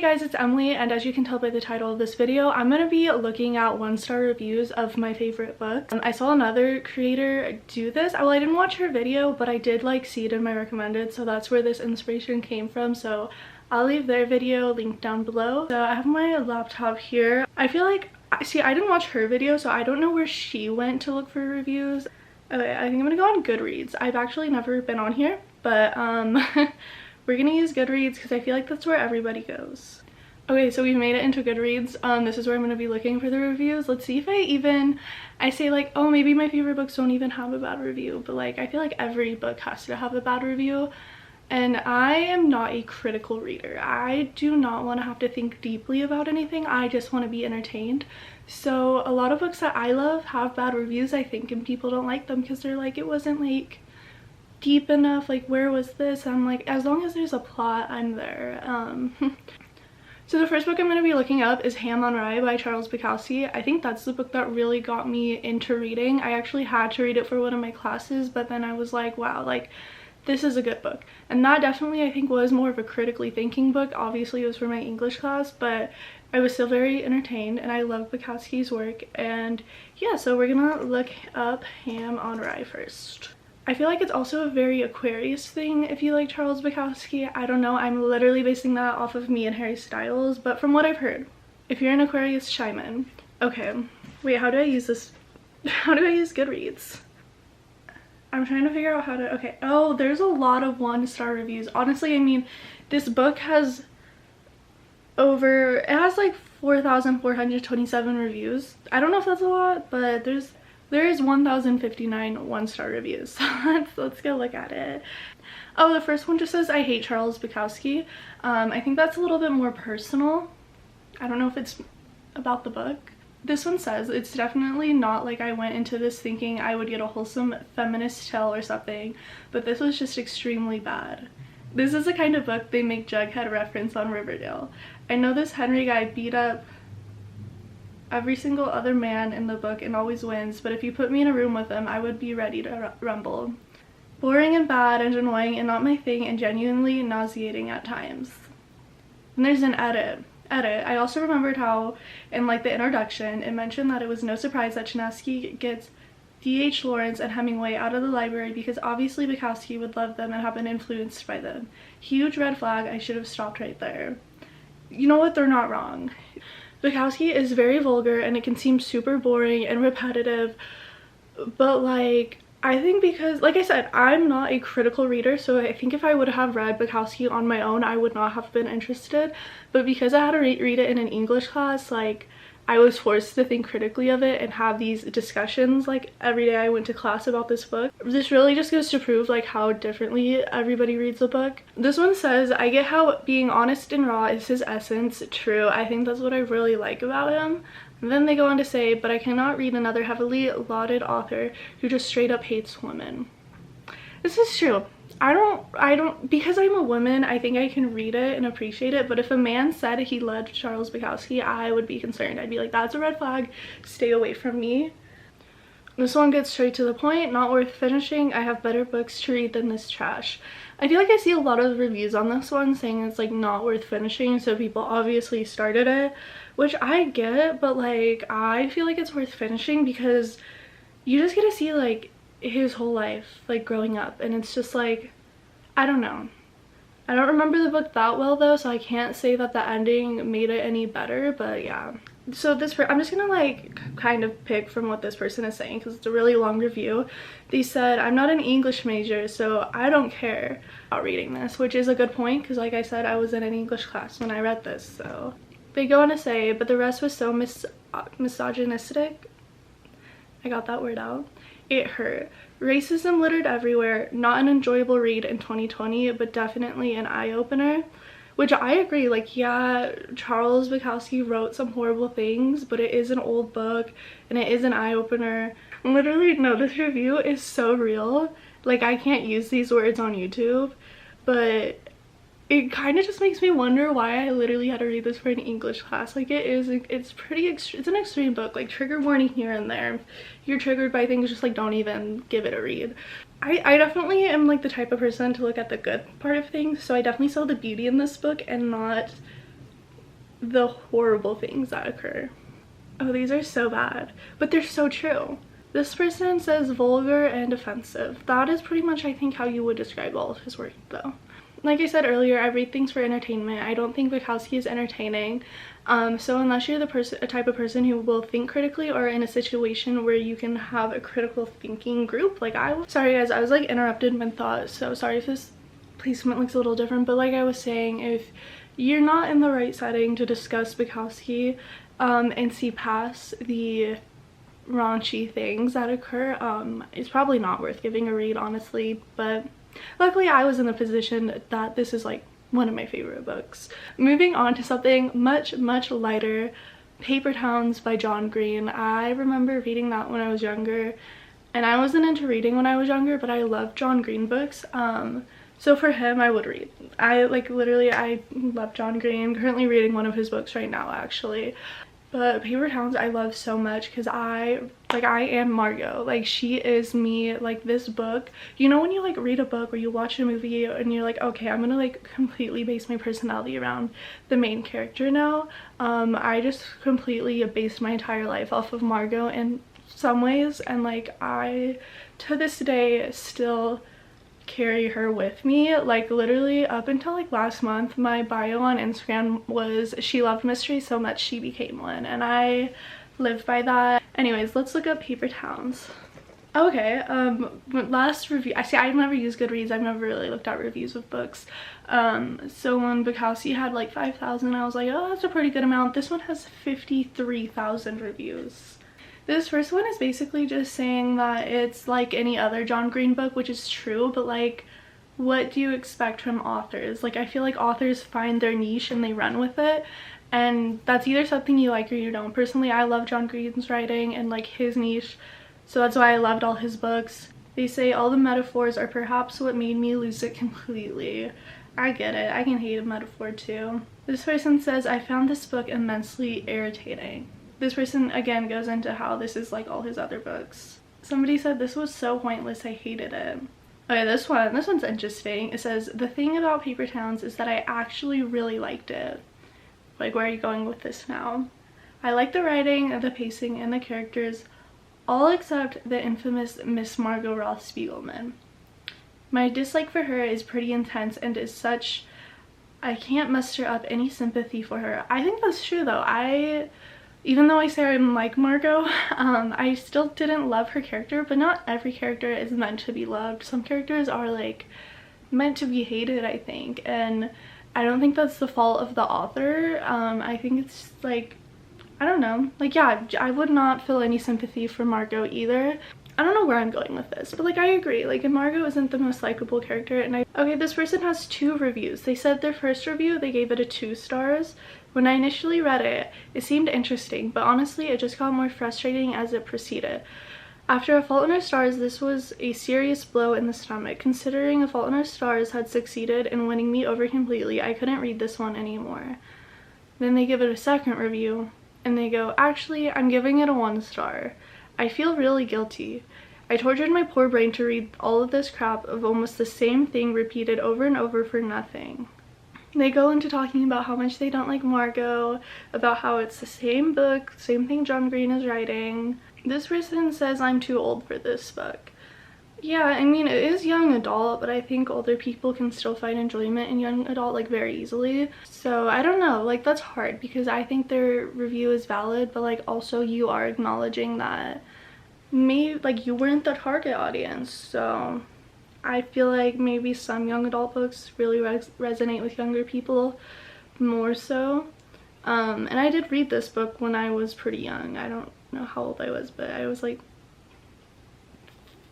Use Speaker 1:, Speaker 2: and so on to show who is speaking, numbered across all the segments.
Speaker 1: guys, it's Emily, and as you can tell by the title of this video, I'm going to be looking at 1-star reviews of my favorite books. I saw another creator do this. Well, I didn't watch her video, but I did like see it in my recommended, so that's where this inspiration came from. So I'll leave their video linked down below. So I have my laptop here. I feel like, see, I didn't watch her video, so I don't know where she went to look for reviews. Okay, I think I'm gonna go on Goodreads. I've actually never been on here, but we're gonna use Goodreads because I feel like that's where everybody goes. Okay, so we've made it into Goodreads. This is where I'm gonna be looking for the reviews. Let's see if I say like, oh, maybe my favorite books don't even have a bad review, but like I feel like every book has to have a bad review. And I am not a critical reader. I do not want to have to think deeply about anything. I just want to be entertained. So a lot of books that I love have bad reviews, I think, and people don't like them because they're like, it wasn't like deep enough, like where was this? I'm like, as long as there's a plot, I'm there. So the first book I'm going to be looking up is Ham on Rye by Charles Bukowski. I think that's the book that really got me into reading. I actually had to read it for one of my classes, but then I was like, wow, like this is a good book. And that definitely, I think, was more of a critically thinking book. Obviously it was for my English class, but I was still very entertained and I love Bukowski's work. And yeah, so we're gonna look up Ham on Rye first. I feel like it's also a very Aquarius thing if you like Charles Bukowski. I don't know, I'm literally basing that off of me and Harry Styles, but from what I've heard, if you're an Aquarius, chime in. Okay, wait, how do I use this? How do I use Goodreads? I'm trying to figure out how to, okay. Oh, there's a lot of 1-star reviews. Honestly, I mean, this book has it has like 4,427 reviews. I don't know if that's a lot, but there is 1,059 1-star reviews. So let's go look at it. Oh, the first one just says, I hate Charles Bukowski. I think that's a little bit more personal. I don't know if it's about the book. This one says, it's definitely not like I went into this thinking I would get a wholesome feminist tale or something, but this was just extremely bad. This is the kind of book they make Jughead reference on Riverdale. I know this Henry guy beat up every single other man in the book and always wins, but if you put me in a room with him, I would be ready to rumble. Boring and bad and annoying and not my thing and genuinely nauseating at times. And there's an edit. I also remembered how in like the introduction it mentioned that it was no surprise that Chinesky gets D.H. Lawrence and Hemingway out of the library because obviously Bukowski would love them and have been influenced by them. Huge red flag. I should have stopped right there. You know what? They're not wrong. Bukowski is very vulgar and it can seem super boring and repetitive, but like I think because, like I said, I'm not a critical reader, so I think if I would have read Bukowski on my own, I would not have been interested. But because I had to read it in an English class, like, I was forced to think critically of it and have these discussions, like, every day I went to class about this book. This really just goes to prove, like, how differently everybody reads a book. This one says, I get how being honest and raw is his essence. True. I think that's what I really like about him. And then they go on to say, but I cannot read another heavily lauded author who just straight up hates women. This is true. I don't, because I'm a woman, I think I can read it and appreciate it, but if a man said he loved Charles Bukowski, I would be concerned. I'd be like, that's a red flag, stay away from me. This one gets straight to the point, not worth finishing. I have better books to read than this trash. I feel like I see a lot of reviews on this one saying it's like not worth finishing, so people obviously started it, which I get, but like I feel like it's worth finishing because you just get to see like his whole life, like growing up, and it's just like, I don't know. I don't remember the book that well though, so I can't say that the ending made it any better, but yeah. So I'm just gonna like kind of pick from what this person is saying because it's a really long review. They said, I'm not an English major, so I don't care about reading this, which is a good point because like I said, I was in an English class when I read this. So they go on to say, but the rest was so misogynistic. I got that word out. It hurt. Racism littered everywhere. Not an enjoyable read in 2020, but definitely an eye-opener. Which I agree, like, yeah, Charles Bukowski wrote some horrible things, but it is an old book and it is an eye-opener. Literally, no, this review is so real. Like, I can't use these words on YouTube, but it kind of just makes me wonder why I literally had to read this for an English class. Like, it's an extreme book, like trigger warning here and there. If you're triggered by things, just like don't even give it a read. I definitely am like the type of person to look at the good part of things, so I definitely saw the beauty in this book and not the horrible things that occur. Oh, these are so bad, but they're so true. This person says vulgar and offensive. That is pretty much, I think, how you would describe all of his work though. Like I said earlier, I read things for entertainment. I don't think Bukowski is entertaining. So unless you're a type of person who will think critically, or in a situation where you can have a critical thinking group like I was. Sorry guys, I was like interrupted mid-thought, so sorry if this placement looks a little different, but like I was saying, if you're not in the right setting to discuss Bukowski and see past the raunchy things that occur, it's probably not worth giving a read, honestly. But luckily I was in the position that this is like one of my favorite books. Moving on to something much lighter, Paper Towns by John Green. I remember reading that when I was younger, and I wasn't into reading when I was younger, but I loved John Green books. So for him, I would read. I love John Green. I'm currently reading one of his books right now, actually. But Paper Towns I love so much because I am Margot. Like, she is me. Like, this book, you know when you like read a book or you watch a movie and you're like, okay, I'm gonna like completely base my personality around the main character now. I just completely based my entire life off of Margot in some ways, and like I to this day still carry her with me. Like, literally up until like last month, my bio on Instagram was she loved mysteries so much she became one, and I live by that. Anyways, let's look up Paper Towns. Okay, last review, I've never used Goodreads. I've never really looked at reviews of books. So when Bukowski had like 5,000, I was like, oh, that's a pretty good amount. This one has 53,000 reviews. This first one is basically just saying that it's like any other John Green book, which is true, but like, what do you expect from authors? Like, I feel like authors find their niche and they run with it, and that's either something you like or you don't. Personally, I love John Green's writing and like his niche, so that's why I loved all his books. They say all the metaphors are perhaps what made me lose it completely. I get it. I can hate a metaphor too. This person says, I found this book immensely irritating. This person again goes into how this is like all his other books. Somebody said this was so pointless, I hated it. Okay, this one's interesting. It says, the thing about Paper Towns is that I actually really liked it. Like, where are you going with this now? I like the writing, the pacing, and the characters, all except the infamous Miss Margot Roth Spiegelman. My dislike for her is pretty intense, and as such, I can't muster up any sympathy for her. I think that's true though. Even though I say I'm like Margot, I still didn't love her character, but not every character is meant to be loved. Some characters are like meant to be hated, I think, and I don't think that's the fault of the author. I think it's like, I don't know, like, yeah, I would not feel any sympathy for Margot either. I don't know where I'm going with this, but like, I agree, like, Margot isn't the most likable character. And okay, this person has 2 reviews. They said their first review, they gave it a 2 stars. When I initially read it, it seemed interesting, but honestly it just got more frustrating as it proceeded. After A Fault in Our Stars, this was a serious blow in the stomach. Considering A Fault in Our Stars had succeeded in winning me over completely, I couldn't read this one anymore. Then they give it a second review, and they go, actually, I'm giving it a 1 star. I feel really guilty. I tortured my poor brain to read all of this crap of almost the same thing repeated over and over for nothing. They go into talking about how much they don't like Margot, about how it's the same book, same thing John Green is writing. This person says I'm too old for this book. Yeah, I mean, it is young adult, but I think older people can still find enjoyment in young adult like very easily. So I don't know, like, that's hard because I think their review is valid, but like also you are acknowledging that maybe like you weren't the target audience. So I feel like maybe some young adult books really resonate with younger people more so. And I did read this book when I was pretty young. I don't know how old I was, but I was like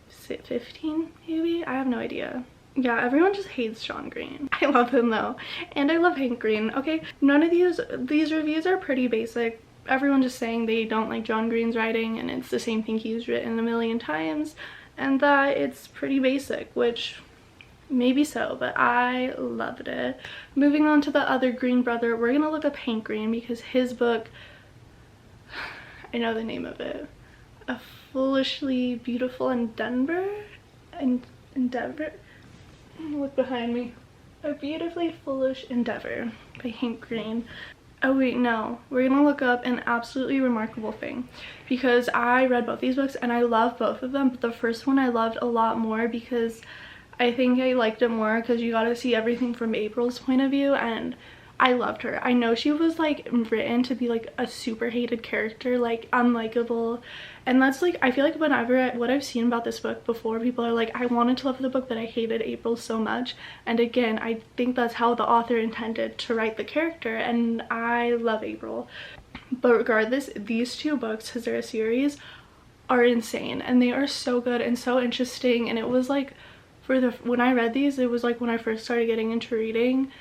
Speaker 1: 15 maybe? I have no idea. Yeah, everyone just hates John Green. I love him though, and I love Hank Green. Okay, none of these reviews are pretty basic. Everyone just saying they don't like John Green's writing and it's the same thing he's written a million times, and that it's pretty basic, which maybe so, but I loved it. Moving on to the other Green brother, we're gonna look up Hank Green because his book, I know the name of it, A Foolishly Beautiful Endeavor? Look behind me. A Beautifully Foolish Endeavor by Hank Green. Oh wait, no. We're gonna look up An Absolutely Remarkable Thing, because I read both these books and I love both of them, but the first one I loved a lot more because I think I liked it more because you got to see everything from April's point of view, and I loved her. I know she was like written to be like a super hated character, like unlikable, and that's like, I feel like whenever what I've seen about this book before, people are like, I wanted to love the book but I hated April so much. And again, I think that's how the author intended to write the character, and I love April. But regardless, these two books, because they're a series, are insane and they are so good and so interesting. And it was like, when I read these, it was like when I first started getting into reading.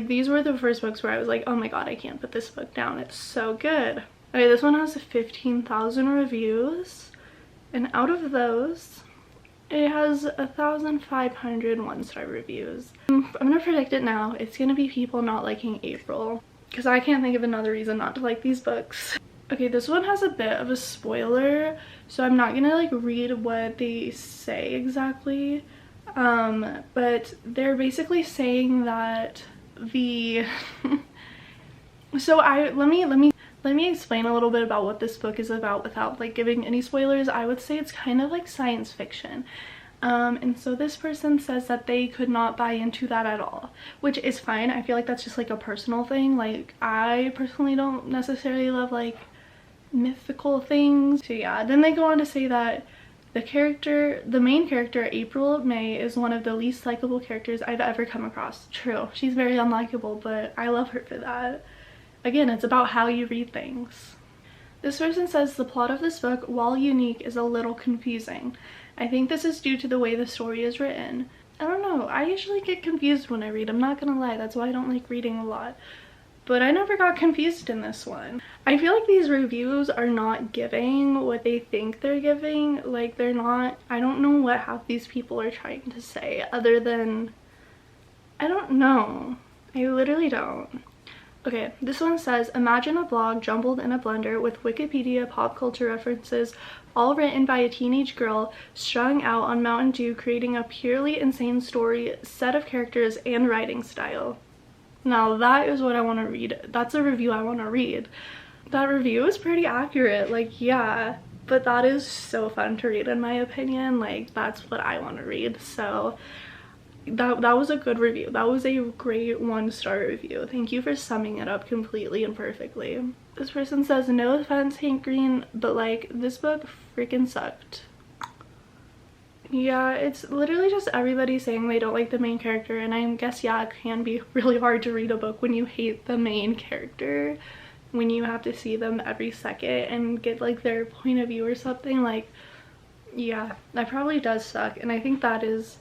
Speaker 1: These were the first books where I was like, oh my god, I can't put this book down, it's so good. Okay, this one has 15,000 reviews, and out of those it has 1,500 one-star reviews. I'm gonna predict it now, it's gonna be people not liking April, because I can't think of another reason not to like these books. Okay, this one has a bit of a spoiler, so I'm not gonna like read what they say exactly, but they're basically saying that the so let me explain a little bit about what this book is about without like giving any spoilers. I would say it's kind of like science fiction, and so this person says that they could not buy into that at all, which is fine. I feel like that's just like a personal thing. Like, I personally don't necessarily love like mythical things. So yeah, then they go on to say that the main character, April May, is one of the least likable characters I've ever come across. True, she's very unlikable, but I love her for that. Again, it's about how you read things. This person says the plot of this book, while unique, is a little confusing. I think this is due to the way the story is written. I don't know, I usually get confused when I read, I'm not gonna lie, that's why I don't like reading a lot. But I never got confused in this one. I feel like these reviews are not giving what they think they're giving. Like, they're not, I don't know what half these people are trying to say other than, I don't know. I literally don't. Okay, this one says, imagine a blog jumbled in a blender with Wikipedia pop culture references, all written by a teenage girl strung out on Mountain Dew, creating a purely insane story, set of characters, and writing style. Now that is what I want to read. That's a review I want to read. That review is pretty accurate, like, yeah, but that is so fun to read in my opinion. Like, that's what I want to read. So that was a good review. That was a great one-star review. Thank you for summing it up completely and perfectly. This person says, no offense, Hank Green, but like, this book freaking sucked. Yeah, it's literally just everybody saying they don't like the main character, and I guess, yeah, it can be really hard to read a book when you hate the main character, when you have to see them every second and get like their point of view or something. Like, yeah, that probably does suck, and I think that is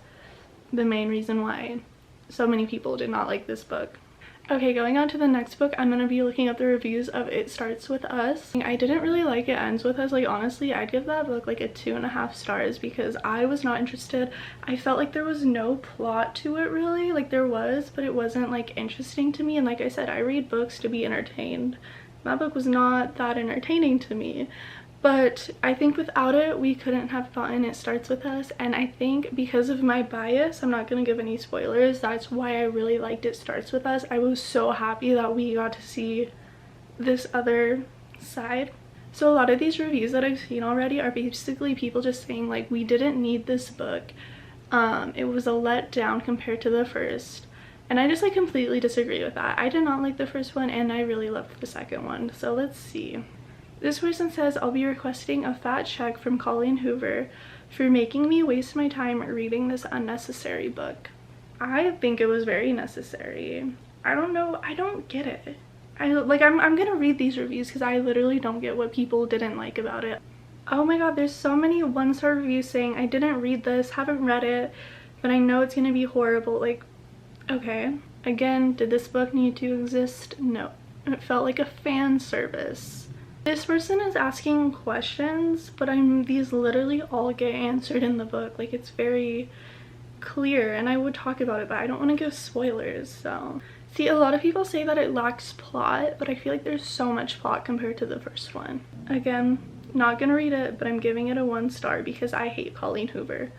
Speaker 1: the main reason why so many people did not like this book. Okay, going on to the next book, I'm gonna be looking up the reviews of It Starts With Us. I didn't really like It Ends With Us. Like, honestly, I'd give that book like a 2.5 stars because I was not interested. I felt like there was no plot to it really. Like, there was, but it wasn't like interesting to me. And like I said, I read books to be entertained. That book was not that entertaining to me. But I think without it, we couldn't have gotten It Starts With Us. And I think because of my bias, I'm not going to give any spoilers, that's why I really liked It Starts With Us. I was so happy that we got to see this other side. So a lot of these reviews that I've seen already are basically people just saying like, we didn't need this book. It was a letdown compared to the first. And I just like completely disagree with that. I did not like the first one and I really loved the second one. So let's see. This person says, I'll be requesting a fat check from Colleen Hoover for making me waste my time reading this unnecessary book. I think it was very necessary. I don't know, I don't get it. I'm gonna read these reviews because I literally don't get what people didn't like about it. Oh my god, there's so many one-star reviews saying, I didn't read this, haven't read it, but I know it's gonna be horrible. Like, okay. Again, did this book need to exist? No. It felt like a fan service. This person is asking questions, but these literally all get answered in the book. Like, it's very clear, and I would talk about it, but I don't want to give spoilers. So see, a lot of people say that it lacks plot, but I feel like there's so much plot compared to the first one. Again, not gonna read it, but I'm giving it a 1 star because I hate Colleen Hoover.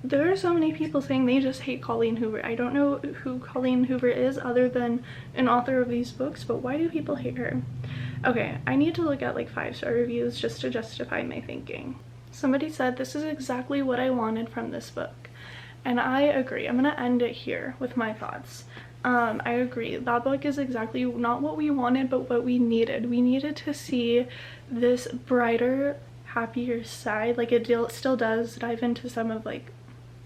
Speaker 1: there are so many people saying they just hate Colleen Hoover. I don't know who Colleen Hoover is other than an author of these books, but why do people hate her? Okay, I need to look at like 5-star reviews just to justify my thinking. Somebody said, this is exactly what I wanted from this book. And I agree. I'm gonna end it here with my thoughts. I agree. That book is exactly not what we wanted, but what we needed. We needed to see this brighter, happier side. Like, it still does dive into some of like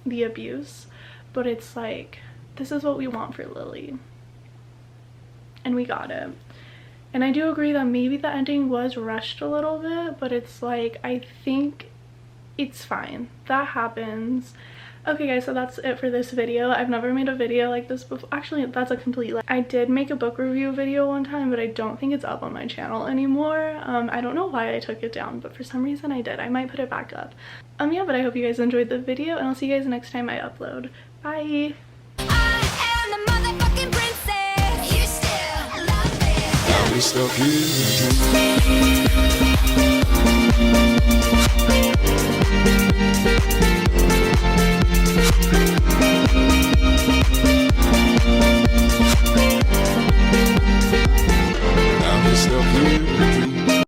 Speaker 1: the abuse, but it's like, this is what we want for Lily. And we got it. And I do agree that maybe the ending was rushed a little bit, but it's like, I think it's fine. That happens. Okay guys, so that's it for this video. I've never made a video like this before. Actually, that's a complete lie. I did make a book review video one time, but I don't think it's up on my channel anymore. I don't know why I took it down, but for some reason I did. I might put it back up. Yeah, but I hope you guys enjoyed the video, and I'll see you guys next time I upload. Bye! I am the motherfucking princess. You still love me. Are we still here?